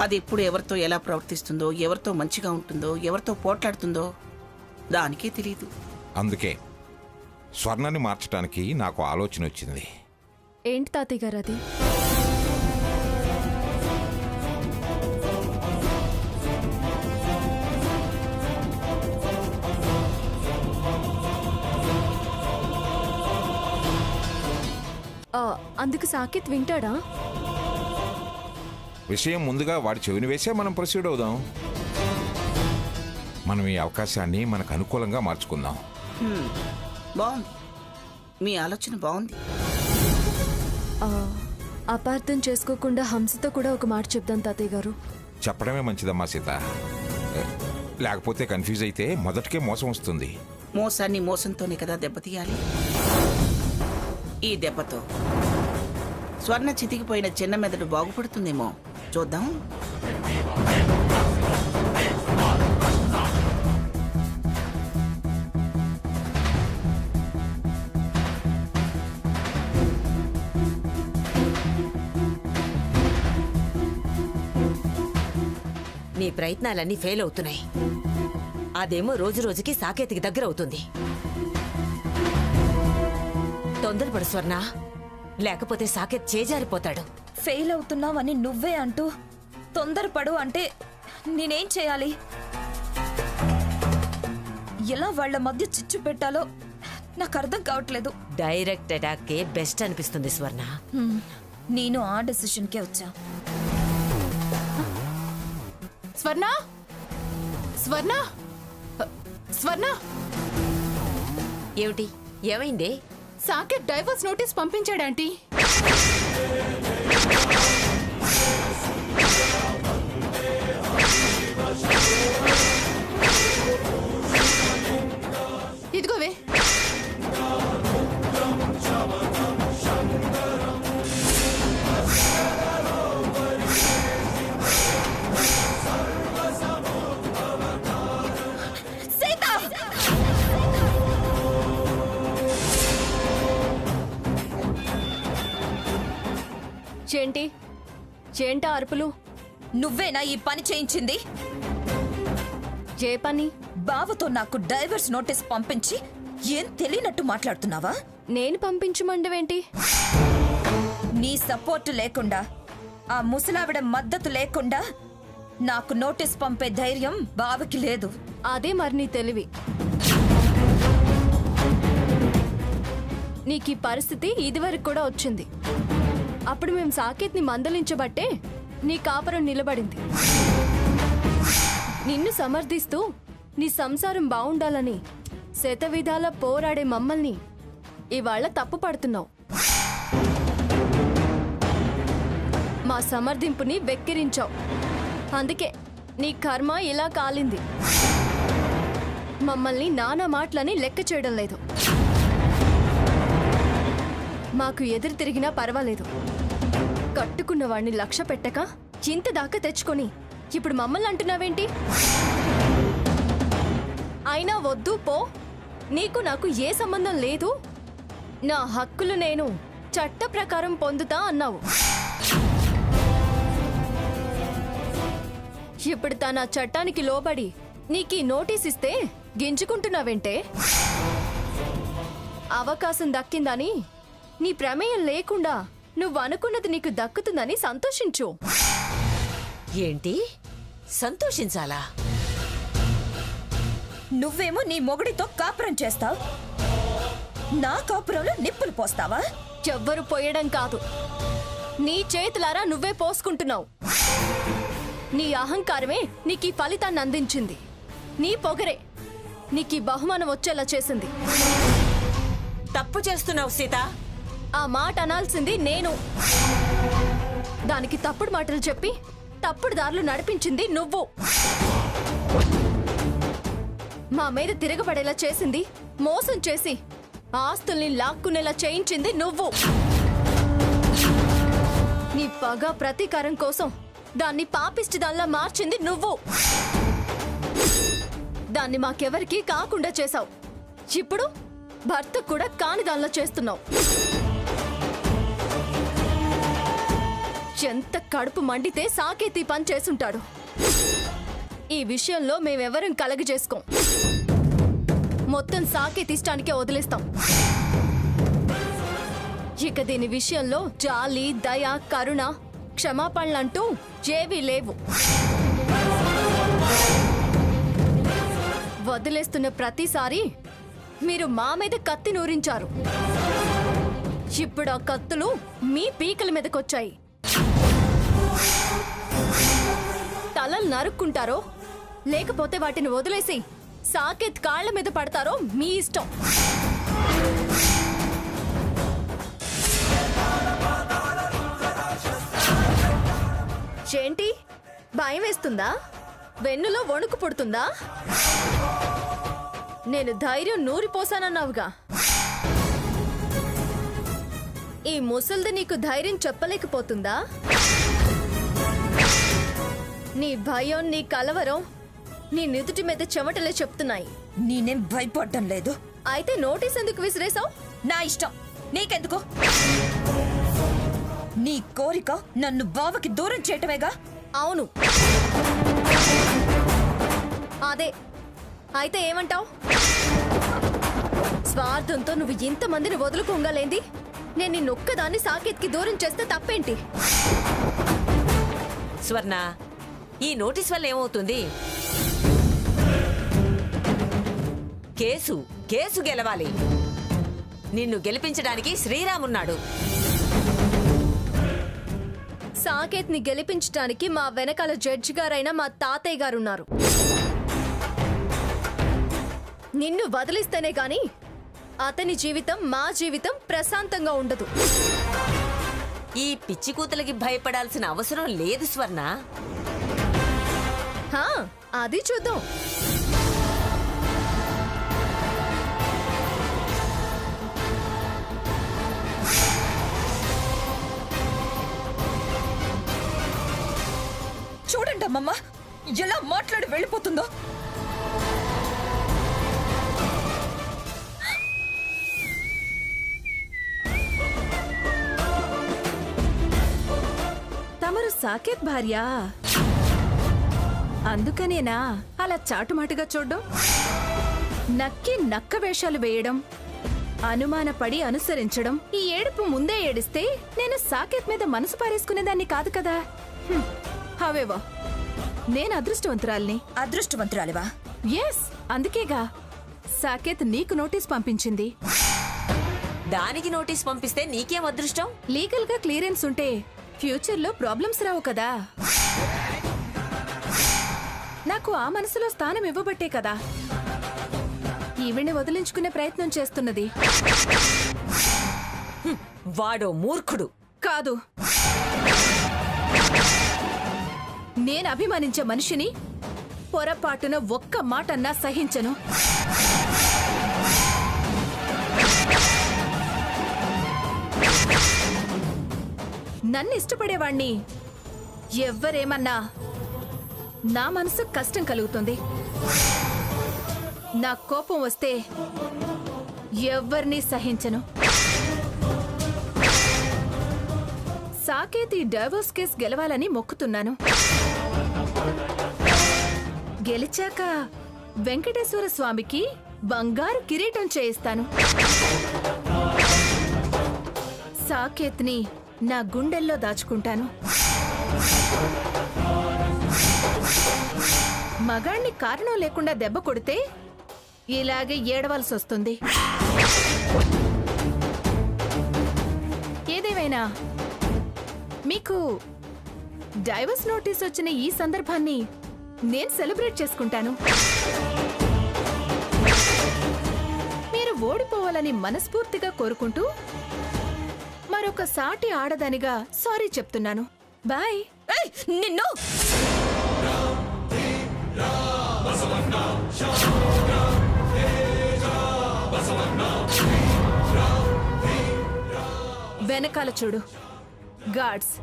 అది ఎప్పుడు ఎవరితో ఎలా ప్రవర్తిస్తుందో, ఎవరితో మంచిగా ఉంటుందో, ఎవరితో పోట్లాడుతుందో దానికే తెలియదు. అందుకే స్వర్ణని మార్చడానికి నాకు ఆలోచన వచ్చింది. ఏంటి తాతయ్య గారు అది? అందుకు సాకేత్ వింటాడా? విషయం ముందుగా వాడి చెవిని వేసే మనం ప్రొసీడ్ అవుదాం. మనం ఈ అవకాశాన్ని మనకు అనుకూలంగా మార్చుకుందాం. బాగుంది, మీ ఆలోచన బాగుంది. అపార్థం చేసుకోకుండా హంసతో కూడా ఒక మాట చెప్దాం తాతయ్య గారు. చెప్పడమే మంచిదమ్మా సీత. లేకపోతే కన్ఫ్యూజ్ అయితే మొదటికే మోసం వస్తుంది. మోసాన్ని మోసంతోనే కదా దెబ్బతీయాలి. ఈ దెబ్బతో స్వర్ణ చితికిపోయిన చిన్న మెదడు బాగుపడుతుందేమో చూద్దాం. నీ ప్రయత్నాలన్నీ ఫెయిల్ అవుతున్నాయి. అదేమో రోజు రోజుకి సాకేతికి దగ్గర అవుతుంది. తొందరపడు స్వర్ణ, లేకపోతే సాకేత్ చేజారిపోతాడు. ఫెయిల్ అవుతున్నావని నువ్వే అంటూ తొందరపడు అంటే నేనేం చేయాలి? ఎలా వాళ్ల మధ్య చిచ్చు పెట్టాలో నాకు అర్థం కావట్లేదు. డైరెక్ట్ అటాక్కే బెస్ట్ అనిపిస్తుంది స్వర్ణ. నేను ఆ డెసిషన్కే వచ్చా. స్వర్ణ, స్వర్ణ, స్వర్ణ, ఏమిటి? ఏమైందే? సాకేత్ డైవర్స్ నోటీస్ పంపించాడు ఆంటీ. ఇదిగోవే. చేంటి చేంటా అరుపులు? నువ్వేనా ఈ పని చేయించింది? ఏ పని? బావతో నాకు డైవర్స్ నోటీస్ పంపించి ఏం తెలియనట్టు మాట్లాడుతున్నావా? నేను పంపించమండవేంటి? నీ సపోర్ట్ లేకుండా, ఆ ముసలావిడ మద్దతు లేకుండా నాకు నోటీస్ పంపే ధైర్యం బావకి లేదు. అదే మరి నీ తెలివి. నీకీ పరిస్థితి ఇదివరకు కూడా వచ్చింది. అప్పుడు మేము సాకేత్ని మందలించబట్టే నీ కాపురం నిలబడింది. నిన్ను సమర్థిస్తూ నీ సంసారం బావుండాలని శతవిధాల పోరాడే మమ్మల్ని ఇవాళ తప్పు పడుతున్నావు. మా సమర్థింపుని వెక్కిరించావు. అందుకే నీ కర్మ ఇలా కాలింది. మమ్మల్ని నానా మాటలని లెక్క చేయడం లేదు. మాకు ఎదురు తిరిగినా పర్వాలేదు. కట్టుకున్న వాడిని లక్ష్య పెట్టక ఇంత దాకా తెచ్చుకొని ఇప్పుడు మమ్మల్ని అంటున్నావేంటి? అయినా వద్దు పో, నీకు నాకు ఏ సంబంధం లేదు, నా హక్కులు నేను చట్ట ప్రకారం పొందుతా అన్నావు. ఇప్పుడు తన చట్టానికి లోబడి నీకీ నోటీస్ ఇస్తే గింజుకుంటున్నావేంటే? అవకాశం దక్కిందని, నీ ప్రమేయం లేకుండా నువ్వు అనుకున్నది నీకు దక్కుతుందని సంతోషించు. ఏంటి సంతోషించాలా? నువ్వేమో నీ మొగుడితో కాపురం చేస్తావు, నా కాపురంలో నిప్పులు పోస్తావా? ఎవ్వరు పోయడం కాదు, నీ చేతులారా నువ్వే పోసుకుంటున్నావు. నీ అహంకారమే నీకీ ఫలితాన్ని అందించింది. నీ పొగరే నీకీ బహుమానం వచ్చేలా చేసింది. తప్పు చేస్తున్నావు సీత. ఆ మాట అనాల్సింది నేను. దానికి తప్పుడు మాటలు చెప్పి తప్పుడు దారులు నడిపించింది నువ్వు. మా మీద తిరగబడేలా చేసింది, మోసం చేసి ఆస్తుల్ని లాక్కునేలా చేయించింది నువ్వు. నీ పగ ప్రతీకారం కోసం దాన్ని పాపిష్టి దానిలా మార్చింది నువ్వు. దాన్ని మాకెవరికి కాకుండా చేశావు. ఇప్పుడు భర్త కూడా కాని దానిలా చేస్తున్నావు. ఎంత కడుపు మండితే సాకేత్ ఈ పని చేసుంటాడు. ఈ విషయంలో మేమెవరం కలగ చేసుకోం. మొత్తం సాకేత్ ఇష్టానికే వదిలేస్తాం. ఇక దీని విషయంలో జాలి, దయ, కరుణ, క్షమాపణలంటూ ఏవీ లేవు. వదిలేస్తున్న ప్రతిసారి మీరు మా మీద కత్తి నూరించారు. ఇప్పుడు ఆ కత్తులు మీ పీకల మీదకొచ్చాయి. తలలు నరుక్కుంటారో లేకపోతే వాటిని వదిలేసి సాకేత్ కాళ్ల మీద పడతారో మీ ఇష్టం. ఏంటి భయం వేస్తుందా? వెన్నులో వణుకు పుడుతుందా? నేను ధైర్యం నూరిపోసానన్నావుగా. ఈ ముసల్ది నీకు ధైర్యం చెప్పలేకపోతుందా? నీ భయం, నీ కలవరం నీ నుదుటి మీద చెమటలే చెప్తున్నాయి. నేనేం భయపడ్డం లేదు. అయితే నోటీస్ ఎందుకు విసిరేసావు? నా ఇష్టం, నీకెందుకు? నీ కోరిక నన్ను బావకి దూరం చేయటమేగా. అవును, అదే. అయితే ఏమంటావు? స్వార్థంతో నువ్వు ఇంతమందిని వదులుకోగలేంది నేను నిన్నొక్కదాన్ని సాకేత్కి దూరం చేస్తే తప్పేంటి? స్వర్ణ, ఈ నోటీస్ వల్ల ఏమవుతుంది? కేసు గెలవాలి. నిన్ను గెలిపించడానికి శ్రీరామున్నాడు. సాకేత్ ని గెలిపించడానికి మా వెనకాల జడ్జి గారైన మా తాతయ్య గారున్నారు. నిన్ను వదిలిస్తేనే గాని అతని జీవితం, మా జీవితం ప్రశాంతంగా ఉండదు. ఈ పిచ్చి కూతులకి భయపడాల్సిన అవసరం లేదు స్వర్ణ. అది చూద్దాం. చూడండి అమ్మమ్మ ఎలా మాట్లాడి వెళ్ళిపోతుందో. తమరు సాకేత్ భార్య, అందుకనేనా అలా చాటుమాటుగా చూడ్డం, నక్కి నక్క వేషాలు వేయడం, అనుమానపడి అనుసరించడం? ఈ ఏడుపు ముందే ఏడిస్తే నేను సాకేత్ మీద మనసు పారేసుకునేదాన్ని కాదు కదా. హవేవో, నేను అదృష్టవంతురాల్ని. అదృష్టవంతురాలివా? ఎస్, అందుకేగా సాకేత్ నీకు నోటీస్ పంపించింది. దానికి నోటీస్ పంపిస్తే నీకేం అదృష్టం? లీగల్ గా క్లియరెన్స్ ఉంటే ఫ్యూచర్ లో ప్రాబ్లమ్స్ రావు కదా. నాకు ఆ మనసులో స్థానం ఇవ్వబట్టే కదా ఈవిడ్ని వదిలించుకునే ప్రయత్నం చేస్తున్నది. వాడో మూర్ఖుడు. కాదు, నేను అభిమానించే మనిషిని పొరపాటున ఒక్క మాటన్నా సహించను. నన్ను ఇష్టపడేవాణ్ణి ఎవ్వరేమన్నా నా మనసు కష్టం కలుగుతుంది. నా కోపం వస్తే ఎవ్వరినీ సహించను. సాకేత్ ఈ డైవోర్స్ కేసు గెలవాలని మొక్కుతున్నాను. గెలిచాక వెంకటేశ్వర స్వామికి బంగారు కిరీటం చేయిస్తాను. సాకేత్ని నా గుండెల్లో దాచుకుంటాను. మగాణ్ణి కారణం లేకుండా దెబ్బ కొడితే ఇలాగే ఏడవలసి వస్తుంది. ఏదేమైనా మీకు డైవర్స్ నోటీస్ వచ్చిన ఈ సందర్భాన్ని నేను సెలబ్రేట్ చేసుకుంటాను. మీరు ఓడిపోవాలని మనస్ఫూర్తిగా కోరుకుంటూ మరొక సాటి ఆడదానిగా సారీ చెప్తున్నాను. బాయ్. నిన్ను వెనకాల చూడు, గార్డ్స్.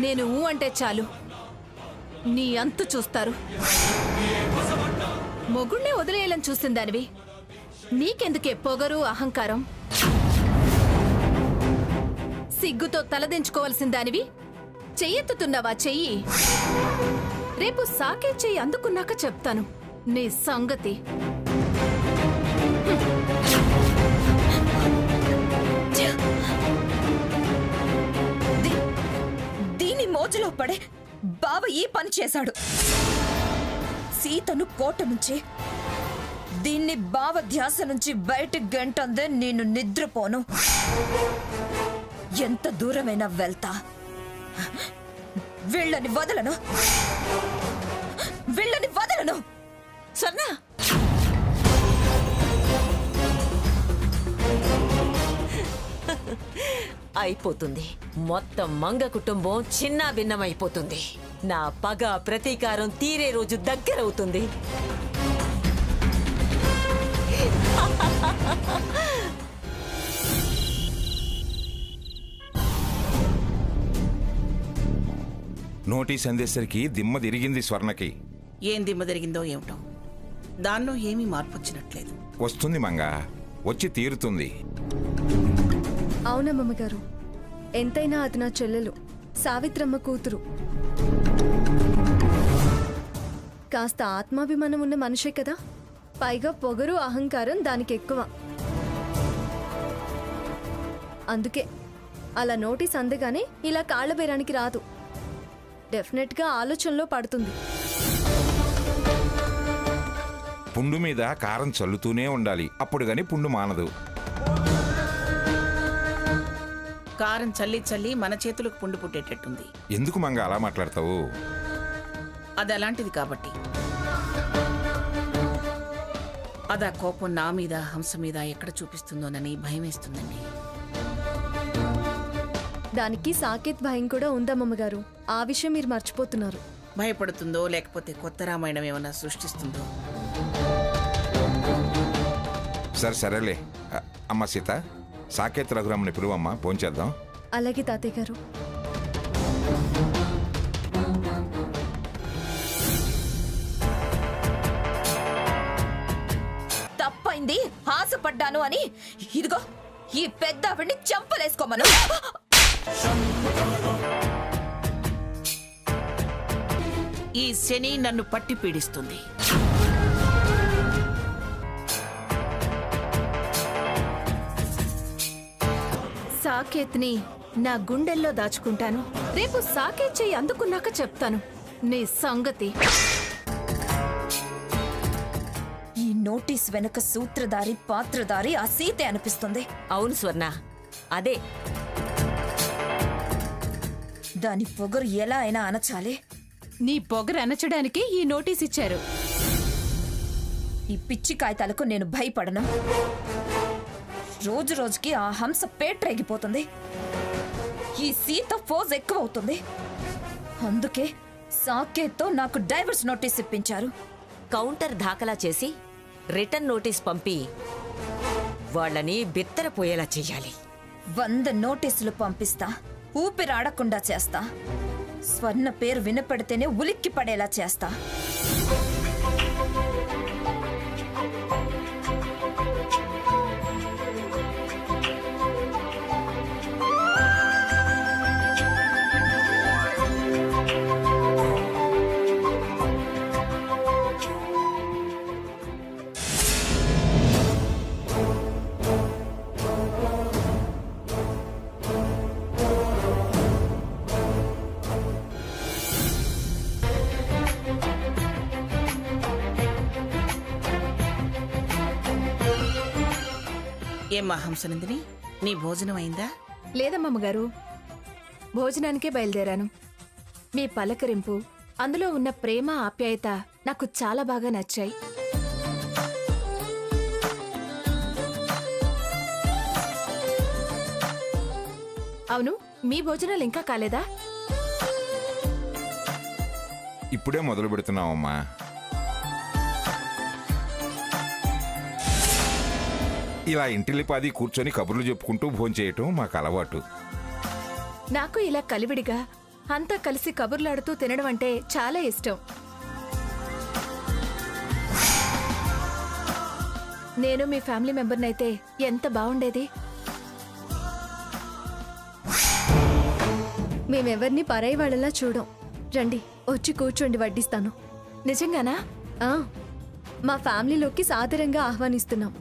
నేను ఊ అంటే చాలు నీ అంతు చూస్తారు. మొగుణ్ణే వదిలేయాలని చూసిందానివి, నీకెందుకే పొగరు, అహంకారం? సిగ్గుతో తలదించుకోవలసిన దానివి చెయ్యెత్తుతున్నావా చెయ్యి. రేపు సాకే చెయ్యి అందుకున్నాక చెప్తాను నీ సంగతి. దీని మోజులో పడే బావ ఈ పని చేశాడు. సీతను కోట నుంచి, దీన్ని బావ ధ్యాస నుంచి బయటికి గంటందే నేను నిద్రపోను. ఎంత దూరమైనా వెళ్తా. వీళ్ళని వదలను, వీళ్ళని వదలను. స్వర్ణ, అయిపోతుంది. మొత్తం మంగ కుటుంబం చిన్న భిన్నమైపోతుంది. నా పగ ప్రతీకారం తీరే రోజు దగ్గరవుతుంది. నోటీస్ అందేసరికి దిమ్మ తిరిగింది స్వర్ణకి. ఏం దిమ్మ జరిగిందో ఏమిటో, దానిలో ఏమీ మార్పు వచ్చినట్లేదు. వస్తుంది మంగ, వచ్చి తీరుతుంది. అవునమ్మగారు, ఎంతైనా అది నా చెల్లెలు, సావిత్రమ్మ కూతురు. కాస్త ఆత్మాభిమానం ఉన్న మనిషే కదా, పైగా పొగరు అహంకారం దానికి ఎక్కువ. అందుకే అలా నోటీస్ అందగానే ఇలా కాళ్ల బేరానికి రాదు. డెఫినెట్గా ఆలోచనలో పడుతుంది. పుండు మీద కారం చల్లుతూనే ఉండాలి, అప్పుడు గాని పుండు మానదు. కారం చల్లి చల్లి మన చేతులకు పుండు పుట్టేటట్టుంది. ఎందుకు మంగ అలా మాట్లాడతావు? అది అలాంటిది కాబట్టి. అదా కోపం నా మీద, హంస మీద ఎక్కడ చూపిస్తుందోనని భయం వేస్తుందండి. దానికి సాకేత్ భయం కూడా ఉందమ్మగారు. ఆ విషయం మీరు మర్చిపోతున్నారు. భయపడుతుందో లేకపోతే కొత్త రామాయణం ఏమన్నా సృష్టిస్తుందో. సరేలే. అమ్మ సీత, సాకేత్ రఘురాముని పిలువమ్మా, భోంచేద్దాం. అలాగే తాతయ్య గారు. తప్పైంది, ఆశపడ్డాను అని ఇదిగో ఈ పెద్ద ఆవిడ్ని చంపలేసుకోమను. ఈ శని నన్ను పట్టి పీడిస్తుంది. సాకేత్ని నా గుండెల్లో దాచుకుంటాను. రేపు సాకేత్ చెయ్యి అందుకున్నాక చెప్తాను నీ సంగతి. ఈ నోటీస్ వెనుక సూత్రధారి, పాత్రధారి ఆ సీతే అనిపిస్తుంది. అవును స్వర్ణ, అదే. దాని పొగరు ఎలా అయినా అనచాలి. నీ పొగరు అనచడానికి ఈ నోటీస్ ఇచ్చారు. ఈ పిచ్చి కాగితాలకు నేను భయపడను. రోజు రోజుకి ఆ హంస పేట్రేగిపోతుంది. ఈ సీత ఫోజ్ ఎక్కువ అవుతుంది. అందుకే సాకేత్తో నాకు డైవర్స్ నోటీస్ ఇప్పించారు. కౌంటర్ దాఖలా చేసి రిటర్న్ నోటీస్ పంపి వాళ్ళని బిత్తరపోయేలా చెయ్యాలి. 100 నోటీసులు పంపిస్తా, ఊపిరాడకుండా చేస్తా. స్వర్ణ పేరు వినపడితేనే ఉలిక్కి పడేలా చేస్తా. ఏమ్మా హంసనందిని, నీ భోజనం అయిందా? లేదమ్మగారు, భోజనానికే బయలుదేరాను. మీ పలకరింపు, అందులో ఉన్న ప్రేమ, ఆప్యాయత నాకు చాలా బాగా నచ్చాయి. అవును, మీ భోజనాలు ఇంకా కాలేదా? ఇప్పుడే మొదలు పెడుతున్నావమ్మా. ఇలా ఇంటిలిపాది కూర్చొని కబుర్లు చెప్పుకుంటూ భోంచేయటం మాకు అలవాటు. నాకు ఇలా కలివిడిగా అంతా కలిసి కబుర్లాడుతూ తినడం అంటే చాలా ఇష్టం. నేను మీ ఫ్యామిలీ మెంబర్నైతే ఎంత బాగుండేది. మేమెవరిని పరాయి వాళ్ళలా చూడం. రండి వచ్చి కూర్చోండి, వడ్డిస్తాను. నిజంగానా? ఆ, మా ఫ్యామిలీలోకి సాదరంగా ఆహ్వానిస్తున్నాం.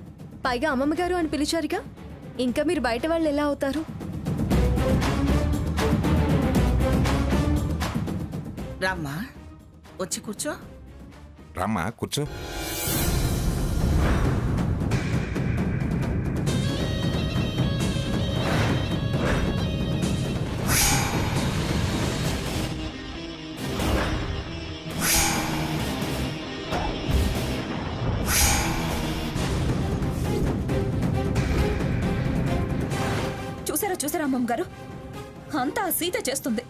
పైగా అమ్మమ్మగారు అని పిలిచారుగా, ఇంకా మీరు బయట వాళ్ళు ఎలా అవుతారు? రామ్మా, వచ్చి కూర్చో. రామ్మా కూర్చో. చూసారా అమ్మమ్మ గారు, అంతా ఆ సీత చేస్తుంది.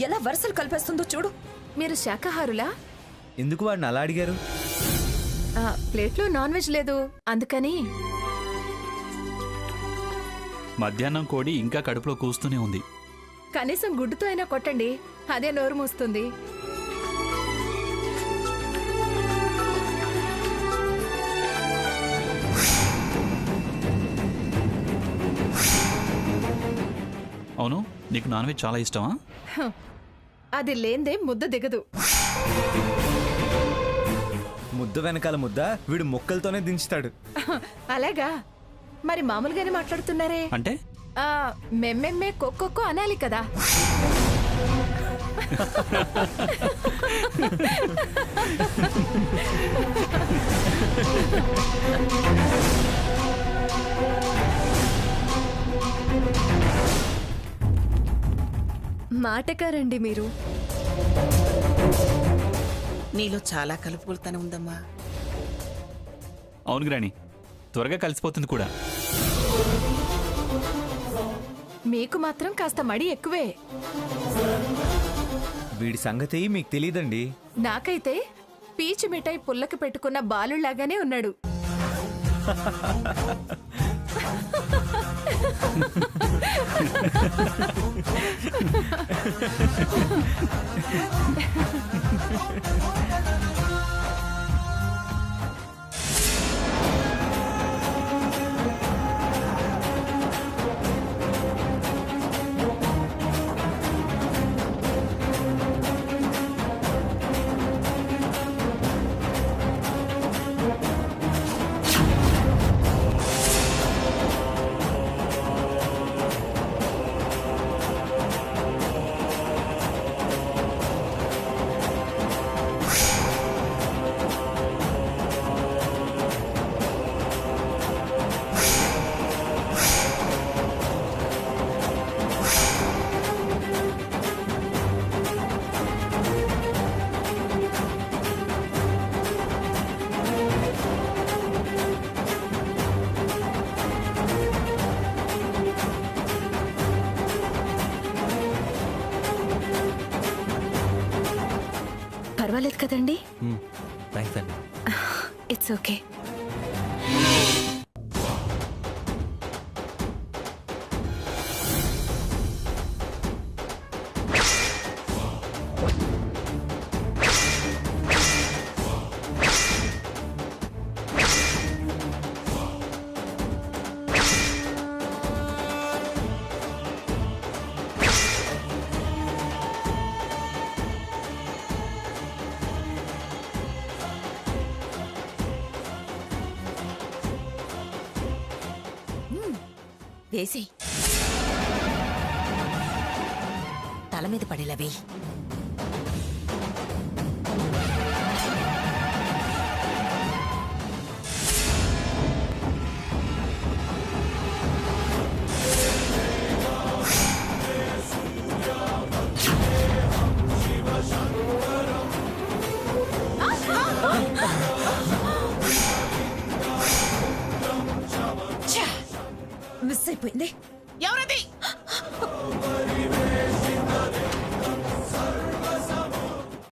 ఎలా వరుసలు కలిపేస్తుందో చూడు. మీరు శాకాహారులా? ఎందుకు వాడిని అలా అడిగారు? ప్లేట్లో నాన్ వెజ్ లేదు అందుకని. మధ్యాహ్నం కోడి ఇంకా కడుపులో కూస్తూనే ఉంది. కనీసం గుడ్డుతో అయినా కొట్టండి, అదే నోరు మూస్తుంది. అవును, నీకు నాన్ వెజ్ చాలా ఇష్టమా? అది లేందే ముద్ద దిగదు. ముద్ద వెనకాల ముద్ద వీడు మొక్కలతోనే దించుతాడు. అలాగా? మరి మామూలుగానే మాట్లాడుతున్నారే? అంటే మెమ్మెమ్మే కొక్కొక్కో అనాలి కదా. మాటకారండి మీరు. నీలో చాలా కలుపుకొలుతనం ఉందమ్మా. అవును గ్రాని, త్వరగా కలిసిపోతుంది కూడా. మీకు మాత్రం కాస్త మడి ఎక్కువే. వీడి సంగతి మీకు తెలియదండి. నాకైతే పీచు మిఠాయి పుల్లకి పెట్టుకున్న బాలుళ్లాగానే ఉన్నాడు. పర్వాలేదు కదండి? థ్యాంక్స్ అండి. It's okay. వేసి తల మీద పడేలా వేయి. మిస్ అయిపోయింది. ఎవరది?